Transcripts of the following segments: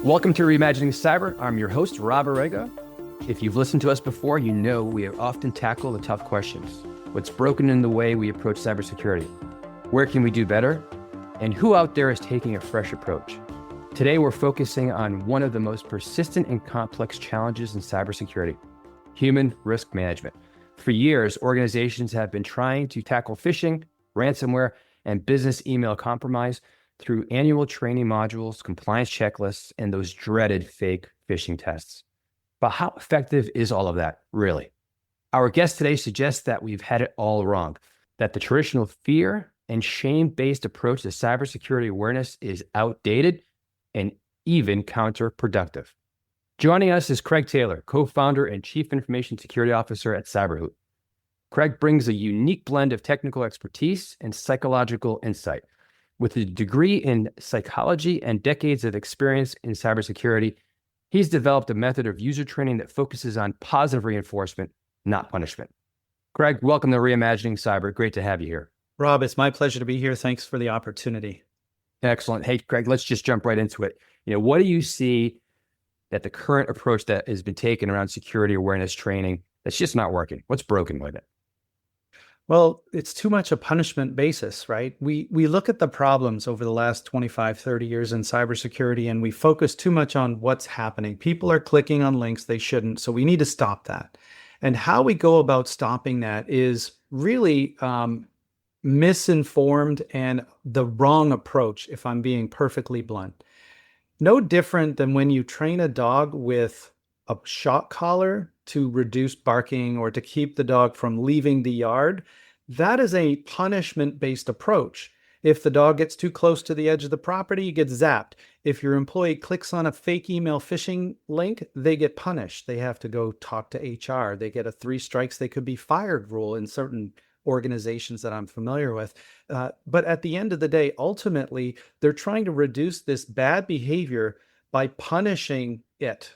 Welcome to Reimagining Cyber. I'm your host, Rob Aragao. If you've listened to us before, you know we often tackle the tough questions. What's broken in the way we approach cybersecurity? Where can we do better? And who out there is taking a fresh approach? Today, we're focusing on one of the most persistent and complex challenges in cybersecurity, human risk management. For years, organizations have been trying to tackle phishing, ransomware, and business email compromise through annual training modules, compliance checklists, and those dreaded fake phishing tests. But how effective is all of that, really? Our guest today suggests that we've had it all wrong, that the traditional fear and shame-based approach to cybersecurity awareness is outdated and even counterproductive. Joining us is Craig Taylor, co-founder and chief information security officer at CyberHoot. Craig brings a unique blend of technical expertise and psychological insight. With a degree in psychology and decades of experience in cybersecurity, he's developed a method of user training that focuses on positive reinforcement, not punishment. Craig, welcome to Reimagining Cyber. Great to have you here. Rob, it's my pleasure to be here. Thanks for the opportunity. Excellent. Hey, Craig, let's just jump right into it. What do you see that the current approach that has been taken around security awareness training that's just not working? What's broken with it? Well, it's too much a punishment basis, right? We look at the problems over the last 25, 30 years in cybersecurity, and we focus too much on what's happening. People are clicking on links they shouldn't, so we need to stop that. And how we go about stopping that is really misinformed and the wrong approach, if I'm being perfectly blunt. No different than when you train a dog with a shock collar to reduce barking or to keep the dog from leaving the yard. That is a punishment-based approach. If the dog gets too close to the edge of the property, you get zapped. If your employee clicks on a fake email phishing link, they get punished. They have to go talk to HR. They get a 3 strikes, they could be fired rule in certain organizations that I'm familiar with. But at the end of the day, ultimately, they're trying to reduce this bad behavior by punishing it.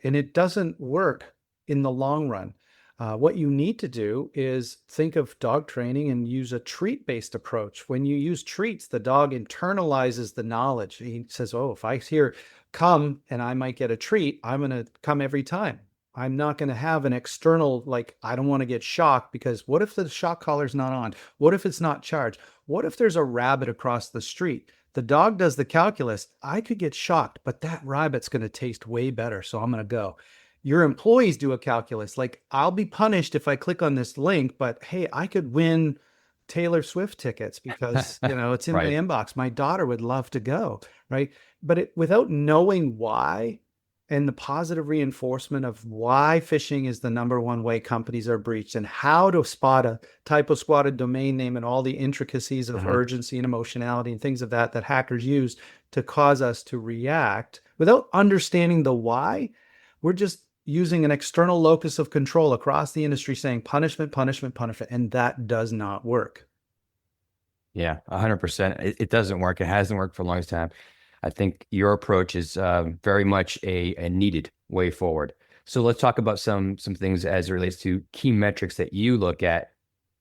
And it doesn't work in the long run. What you need to do is think of dog training and use a treat-based approach. When you use treats, the dog internalizes the knowledge. He says, oh, if I hear come and I might get a treat, I'm going to come every time. I'm not going to have an external, like, I don't want to get shocked because what if the shock collar's not on? What if it's not charged? What if there's a rabbit across the street? The dog does the calculus. I could get shocked, but that rabbit's going to taste way better, so I'm going to go. Your employees do a calculus, like, I'll be punished if I click on this link, but hey, I could win Taylor Swift tickets because, it's in Right. my inbox. My daughter would love to go, right? But without knowing why and the positive reinforcement of why phishing is the number one way companies are breached and how to spot a typo squatted domain name and all the intricacies of urgency and emotionality and things of that hackers use to cause us to react, without understanding the why, we're just using an external locus of control across the industry saying punishment, punishment, punishment, and that does not work. Yeah, 100%. It doesn't work. It hasn't worked for a long time. I think your approach is very much a needed way forward. So let's talk about some things as it relates to key metrics that you look at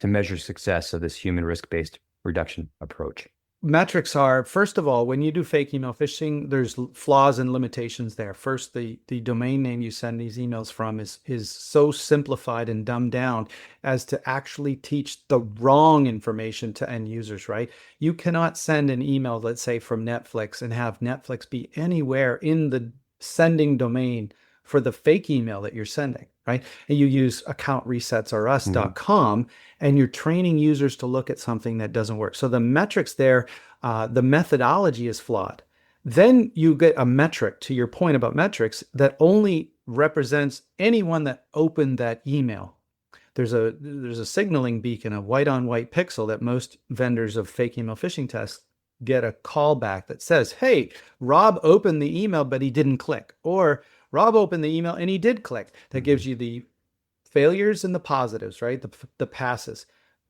to measure success of this human risk-based reduction approach. Metrics are, first of all, when you do fake email phishing, there's flaws and limitations there. First, the domain name you send these emails from is so simplified and dumbed down as to actually teach the wrong information to end users, right? You cannot send an email, let's say, from Netflix and have Netflix be anywhere in the sending domain for the fake email that you're sending, right? And you use accountresetsorus.com and you're training users to look at something that doesn't work. So the metrics there, the methodology is flawed. Then you get a metric, to your point about metrics, that only represents anyone that opened that email. There's a signaling beacon, a white on white pixel that most vendors of fake email phishing tests get a callback that says, hey, Rob opened the email, but he didn't click. Or Rob opened the email and he did click. That gives you the failures and the positives, right? The passes.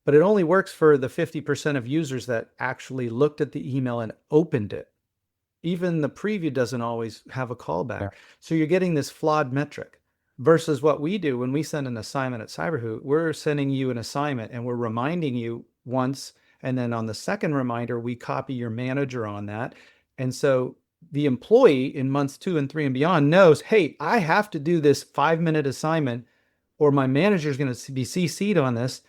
But it only works for the 50% of users that actually looked at the email and opened it. Even the preview doesn't always have a callback. Yeah. So you're getting this flawed metric versus what we do when we send an assignment at CyberHoot. We're sending you an assignment and we're reminding you once, and then on the second reminder, we copy your manager on that. And so the employee in months 2 and 3 and beyond knows, hey, I have to do this 5-minute assignment or my manager is going to be CC'd on this.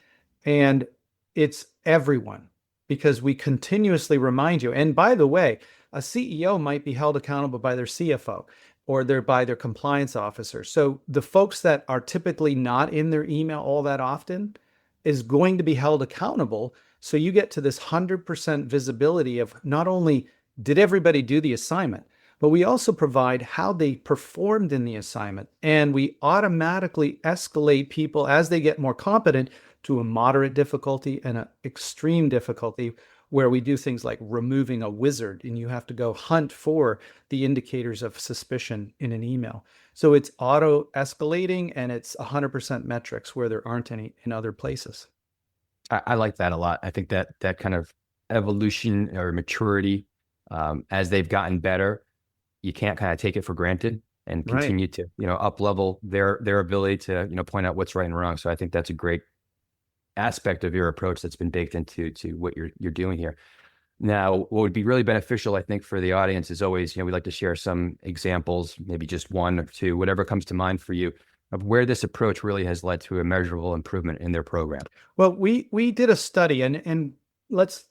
And it's everyone because we continuously remind you. And by the way, a CEO might be held accountable by their CFO or by their compliance officer. So the folks that are typically not in their email all that often is going to be held accountable. So you get to this 100% visibility of not only did everybody do the assignment, but we also provide how they performed in the assignment. And we automatically escalate people as they get more competent to a moderate difficulty and an extreme difficulty, where we do things like removing a wizard and you have to go hunt for the indicators of suspicion in an email. So it's auto escalating and it's 100% metrics where there aren't any in other places. I like that a lot. I think that kind of evolution or maturity, as they've gotten better, you can't kind of take it for granted and continue to, up level their ability to, point out what's right and wrong. So I think that's a great aspect of your approach that's been baked into what you're doing here. Now, what would be really beneficial, I think, for the audience is always, we'd like to share some examples, maybe just one or two, whatever comes to mind for you, of where this approach really has led to a measurable improvement in their program. Well, we did a study, and let's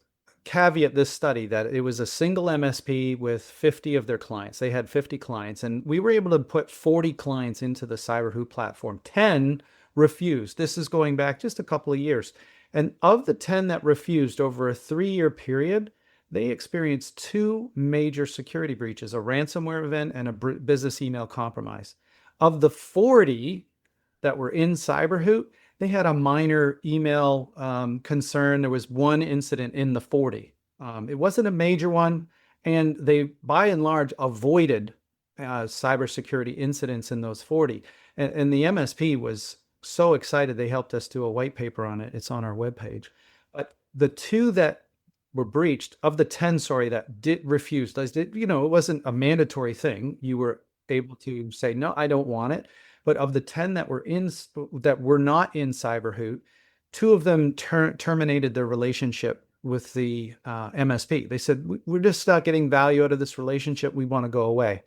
caveat this study that it was a single MSP with 50 of their clients. They had 50 clients, and we were able to put 40 clients into the CyberHoot platform. 10 refused. This is going back just a couple of years. And of the 10 that refused over a 3-year period, they experienced 2 major security breaches, a ransomware event and a business email compromise. Of the 40 that were in CyberHoot, they had a minor email concern. There was one incident in the 40. It wasn't a major one, and they, by and large, avoided cybersecurity incidents in those 40. And the MSP was so excited they helped us do a white paper on it. It's on our webpage. But the 2 that were breached, of the 10, that did refuse, it wasn't a mandatory thing. You were able to say, no, I don't want it. But of the 10 that were not in CyberHoot, 2 of them terminated their relationship with the MSP. They said, we're just not getting value out of this relationship. We want to go away.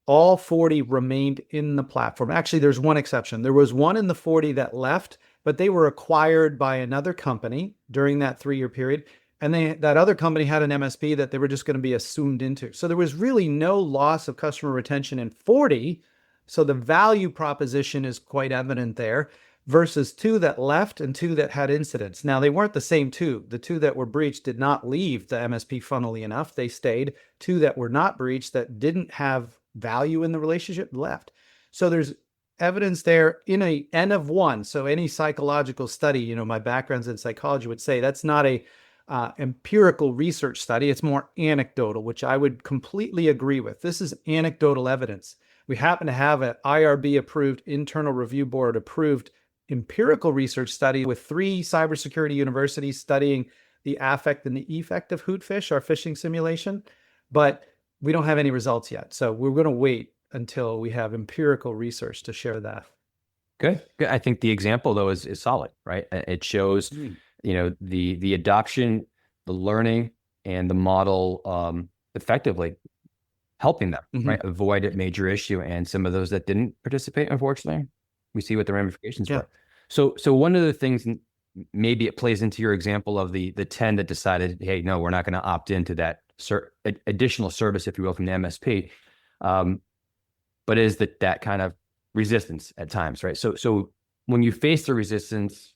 All 40 remained in the platform. Actually, there's one exception. There was one in the 40 that left, but they were acquired by another company during that 3-year period. And that other company had an MSP that they were just going to be assumed into. So there was really no loss of customer retention in 40. So the value proposition is quite evident there, versus 2 that left and 2 that had incidents. Now, they weren't the same 2. The 2 that were breached did not leave the MSP, funnily enough. They stayed. 2 that were not breached, that didn't have value in the relationship, left. So there's evidence there in a N of 1. So any psychological study, my background's in psychology, would say that's not a empirical research study. It's more anecdotal, which I would completely agree with. This is anecdotal evidence. We happen to have an IRB approved, internal review board approved empirical research study with 3 cybersecurity universities studying the affect and the effective hootfish, our phishing simulation, but we don't have any results yet. So we're going to wait until we have empirical research to share that. Good. I think the example, though, is solid, right? It shows, the adoption, the learning, and the model effectively helping them, right, avoid a major issue. And some of those that didn't participate, unfortunately, we see what the ramifications were. So one of the things, maybe it plays into your example of the 10 that decided, hey, no, we're not going to opt into that additional service, if you will, from the MSP. But is that kind of resistance at times, right? So when you face the resistance,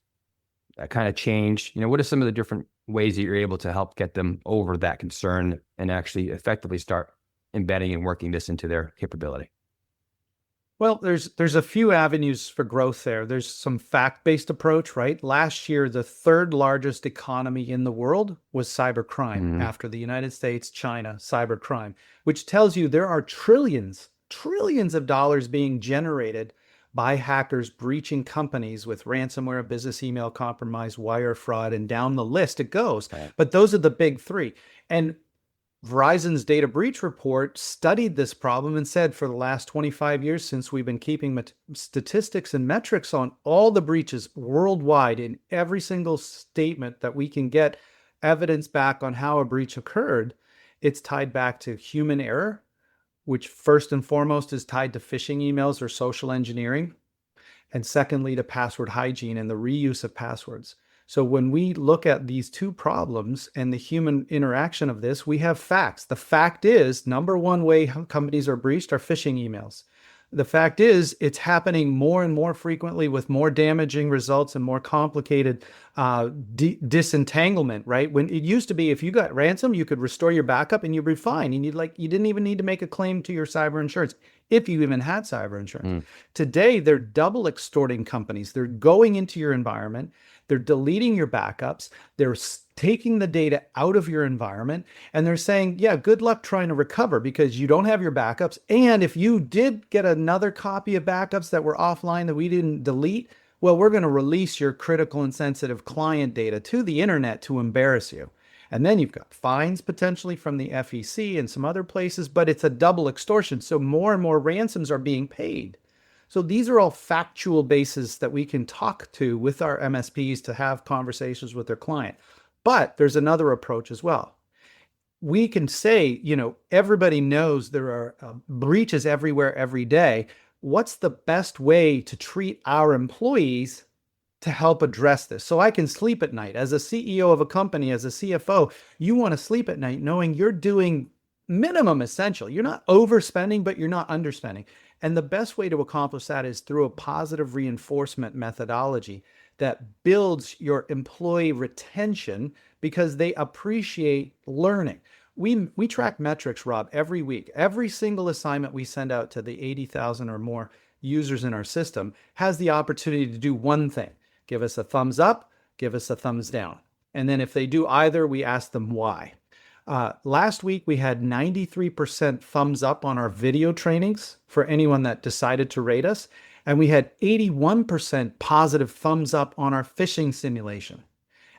that kind of change, what are some of the different ways that you're able to help get them over that concern and actually effectively start embedding and working this into their capability? Well, there's a few avenues for growth there. There's some fact-based approach, right? Last year, the 3rd largest economy in the world was cybercrime, after the United States, China, cybercrime, which tells you there are trillions of dollars being generated by hackers breaching companies with ransomware, business email compromise, wire fraud, and down the list it goes. Right. But those are the big 3. And Verizon's data breach report studied this problem and said, for the last 25 years, since we've been keeping statistics and metrics on all the breaches worldwide, in every single statement that we can get evidence back on how a breach occurred, it's tied back to human error, which first and foremost is tied to phishing emails or social engineering, and secondly to password hygiene and the reuse of passwords. So when we look at these two problems and the human interaction of this, we have facts. The fact is, number one way companies are breached are phishing emails. The fact is, it's happening more and more frequently with more damaging results and more complicated disentanglement, right? When it used to be, if you got ransom, you could restore your backup and you'd be fine. And you didn't even need to make a claim to your cyber insurance if you even had cyber insurance. Today, they're double extorting companies. They're going into your environment. They're deleting your backups. They're taking the data out of your environment. And they're saying, yeah, good luck trying to recover because you don't have your backups. And if you did get another copy of backups that were offline that we didn't delete, well, we're going to release your critical and sensitive client data to the internet to embarrass you. And then you've got fines potentially from the FEC and some other places, but it's a double extortion. So more and more ransoms are being paid. So these are all factual bases that we can talk to with our MSPs to have conversations with their client. But there's another approach as well. We can say, everybody knows there are breaches everywhere every day. What's the best way to treat our employees to help address this? So I can sleep at night. As a CEO of a company, as a CFO, you want to sleep at night knowing you're doing minimum essential. You're not overspending, but you're not underspending. And the best way to accomplish that is through a positive reinforcement methodology that builds your employee retention because they appreciate learning. We track metrics, Rob, every week. Every single assignment we send out to the 80,000 or more users in our system has the opportunity to do one thing. Give us a thumbs up, give us a thumbs down. And then if they do either, we ask them why. Last week, we had 93% thumbs up on our video trainings for anyone that decided to rate us. And we had 81% positive thumbs up on our phishing simulation.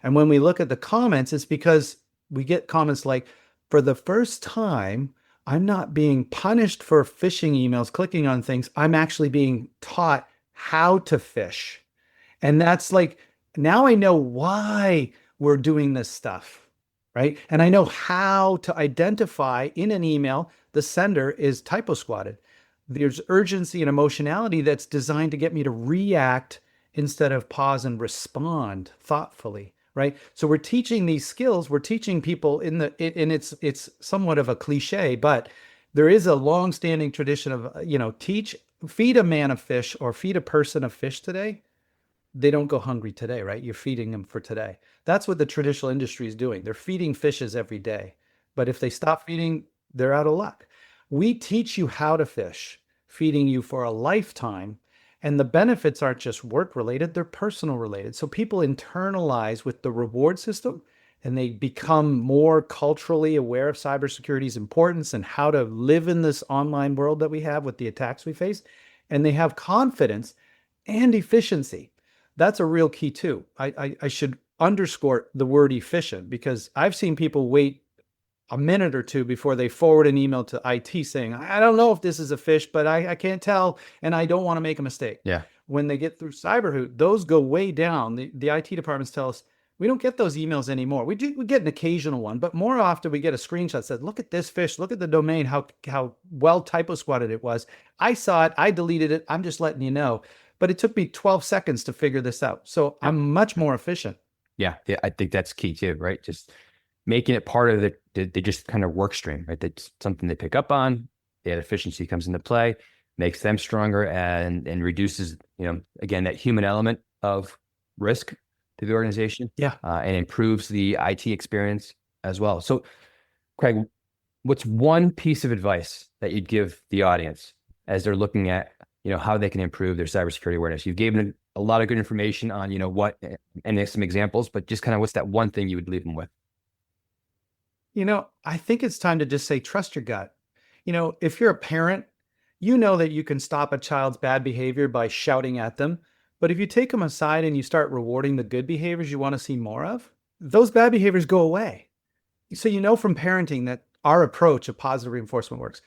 And when we look at the comments, it's because we get comments like, for the first time, I'm not being punished for phishing emails, clicking on things. I'm actually being taught how to phish. And that's like, now I know why we're doing this stuff. Right? And I know how to identify in an email, the sender is typo squatted. There's urgency and emotionality that's designed to get me to react instead of pause and respond thoughtfully, right? So we're teaching these skills, we're teaching people and it's somewhat of a cliche, but there is a long-standing tradition of, feed a man a fish or feed a person a fish today. They don't go hungry today, right? You're feeding them for today. That's what the traditional industry is doing. They're feeding fishes every day. But if they stop feeding, they're out of luck. We teach you how to fish, feeding you for a lifetime. And the benefits aren't just work related, they're personal related. So people internalize with the reward system and they become more culturally aware of cybersecurity's importance and how to live in this online world that we have with the attacks we face. And they have confidence and efficiency. That's a real key too. I should underscore the word efficient because I've seen people wait a minute or two before they forward an email to IT saying, I don't know if this is a phish, but I can't tell and I don't want to make a mistake. Yeah. When they get through CyberHoot, those go way down. The IT departments tell us, we don't get those emails anymore. We get an occasional one, but more often we get a screenshot that says, look at this phish, look at the domain, how well typo squatted it was. I saw it, I deleted it, I'm just letting you know. But it took me 12 seconds to figure this out. So I'm much more efficient. Yeah, I think that's key too, right? Just making it part of the just kind of work stream, right? That's something they pick up on. That efficiency comes into play, makes them stronger and reduces, again, that human element of risk to the organization. Yeah. And improves the IT experience as well. So Craig, what's one piece of advice that you'd give the audience as they're looking at how they can improve their cybersecurity awareness? You've given a lot of good information on, what, and some examples, but just kind of what's that one thing you would leave them with? I think it's time to just say, trust your gut. If you're a parent, you know that you can stop a child's bad behavior by shouting at them. But if you take them aside and you start rewarding the good behaviors you want to see more of, those bad behaviors go away. So from parenting that our approach of positive reinforcement works.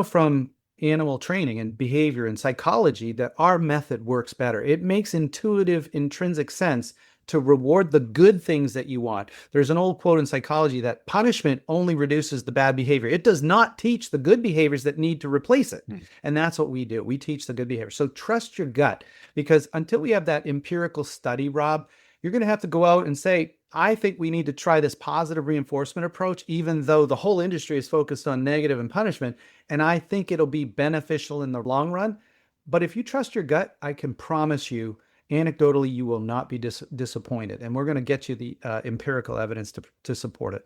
From animal training and behavior and psychology that our method works better. It makes intuitive, intrinsic sense to reward the good things that you want. There's an old quote in psychology that punishment only reduces the bad behavior. It does not teach the good behaviors that need to replace it. And that's what we do. We teach the good behavior. So trust your gut, because until we have that empirical study, Rob, you're going to have to go out and say, I think we need to try this positive reinforcement approach, even though the whole industry is focused on negative and punishment. And I think it'll be beneficial in the long run. But if you trust your gut, I can promise you, anecdotally, you will not be disappointed. And we're going to get you the empirical evidence to support it.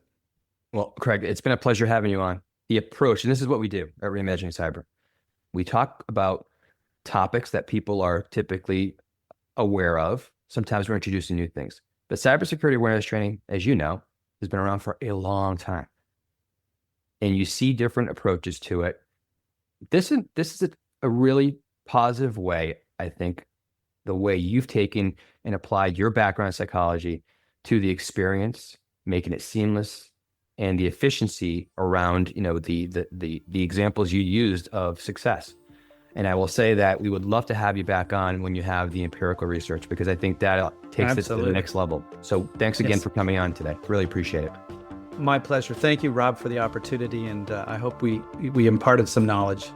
Well, Craig, it's been a pleasure having you on. The approach, and this is what we do at Reimagining Cyber. We talk about topics that people are typically aware of. Sometimes we're introducing new things. But cybersecurity awareness training, as you know, has been around for a long time. And you see different approaches to it. This is a really positive way, I think, the way you've taken and applied your background in psychology to the experience, making it seamless, and the efficiency around, the examples you used of success. And I will say that we would love to have you back on when you have the empirical research, because I think that takes it to the next level. So thanks again for coming on today. Really appreciate it. My pleasure. Thank you, Rob, for the opportunity. And I hope we imparted some knowledge.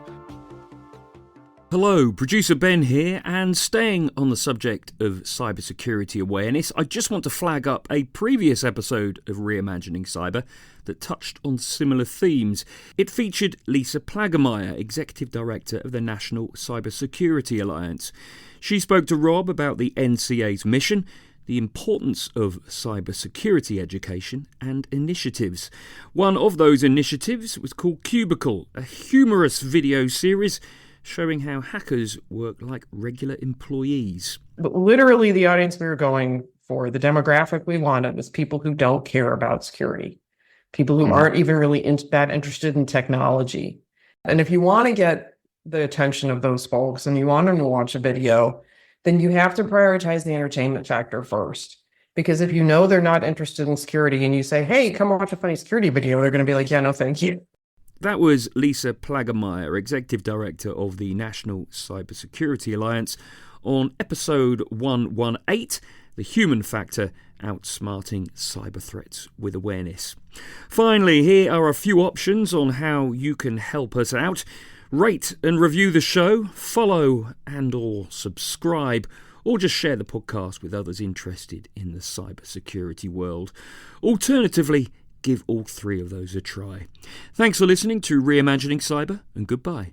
Hello, producer Ben here, and staying on the subject of cybersecurity awareness, I just want to flag up a previous episode of Reimagining Cyber that touched on similar themes. It featured Lisa Plagemeyer, Executive Director of the National Cybersecurity Alliance. She spoke to Rob about the NCA's mission, the importance of cybersecurity education and initiatives. One of those initiatives was called Cubicle, a humorous video series showing how hackers work like regular employees. But literally the audience we were going for, the demographic we wanted, was people who don't care about security, people who aren't even really that interested in technology. And if you want to get the attention of those folks and you want them to watch a video, then you have to prioritize the entertainment factor first. Because if you know they're not interested in security and you say, hey, come watch a funny security video, they're going to be like, yeah, no, thank you. That was Lisa Plagemeyer, Executive Director of the National Cybersecurity Alliance, on episode 118, The Human Factor, Outsmarting Cyber Threats with Awareness. Finally, here are a few options on how you can help us out. Rate and review the show, follow and or subscribe, or just share the podcast with others interested in the cybersecurity world. Alternatively, give all three of those a try. Thanks for listening to Reimagining Cyber, and goodbye.